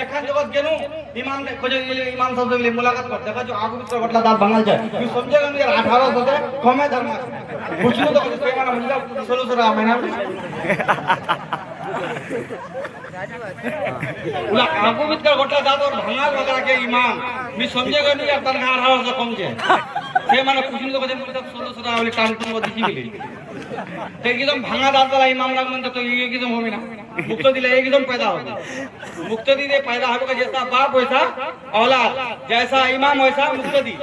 এখান জগৎ গেলু ইমাম খোঁজে গেলে ইমাম সাহেব গেলে মুলাকাত করতে দেখা আবু বিস্তার ঘটলা দাঁত ভাঙাল যায় তুই সমঝে গেল 18 হতে কমে ধর্ম বুঝলো তো তুই মানে মুলা 1600 টাকা মহিনা उला आगू बीत कर गोटा दाद और भांगाल वगैरह के इमाम मी समझे गनी यार तन 18 से कम जे से माने पूछनी तो कदम 1600 টাকা वाली टांग तुम दिखी गेली ते एकदम भांगा दाद वाला इमाम लाग म्हणतो तो ये एकदम होमी ना मुक्त दिले एकदम पैदा हो मुक्त दिले पैदा होगा जैसा बाप वैसा औलाद जैसा इमाम वैसा मुक्तदी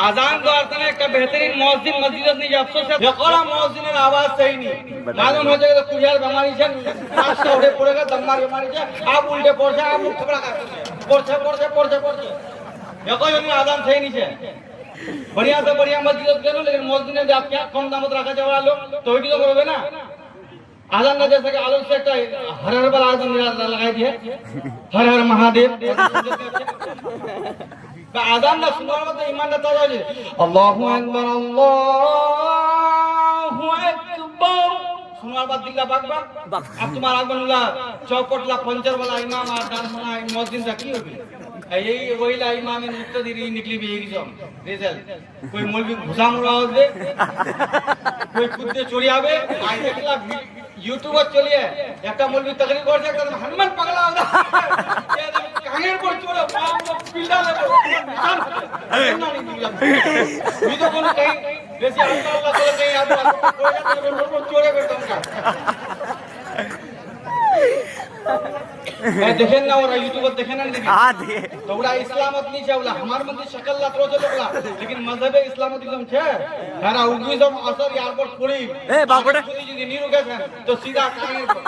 आजान द्वारता ने एक बेहतरीन मौजिन मस्जिद नहीं अफसोस है यकोड़ा मौजिन की आवाज सही नहीं मालूम हो जाएगा तो कुरियर बीमारी से सांस से उड़े पड़ेगा दमदार बीमारी से आप उल्टे पड़ जाए आप मुख थपड़ा पड़ यको यही आजान सही नहीं है बढ़िया से बढ़िया मस्जिद करो लेकिन मौजिन ने आप क्या कम दामत रखा जाए लोग तो ही तो करोगे ना आजान का जैसे कि आलोक से हर हर बार आजान लगाई दिए हर हर महादेव आजान ना सुनने वाला तो ईमान ना ताज़ा है अल्लाहु अकबर सुनने वाला दिल्ला बागबा अब तुम्हारा बनूला चौपटला पंचर वाला इमाम आजान मना मस्जिद रखी होगी यही वही ला इमाम में मुक्तदी निकली भी एक जम रिजल्ट कोई मौलवी घुसा मुड़ा हो दे कोई कुत्ते चोरी आवे आई देखला यूट्यूब चलिए একটা মৌলবি তকরির করছে একদম হনুমান পাগলা হবে একদম কানের পর চড়ে বাপ পিল্লা লেবে না নি ভিডিও কোন কই বেশি আল্লাহ করে দেই আদর করে যাবে লোক চড়ে বেরতাম का देखें ना और यूट्यूब देखें ना देखिए तो बड़ा इस्लामत नहीं चाहिए हमारे मंदिर शक्ल ला त्रोज लोगला लेकिन मजहब इस्लामत एकदम छे हरा उगी सब असर यार पर पड़ी ए बागोड़े यदि नहीं रुके तो सीधा काने पर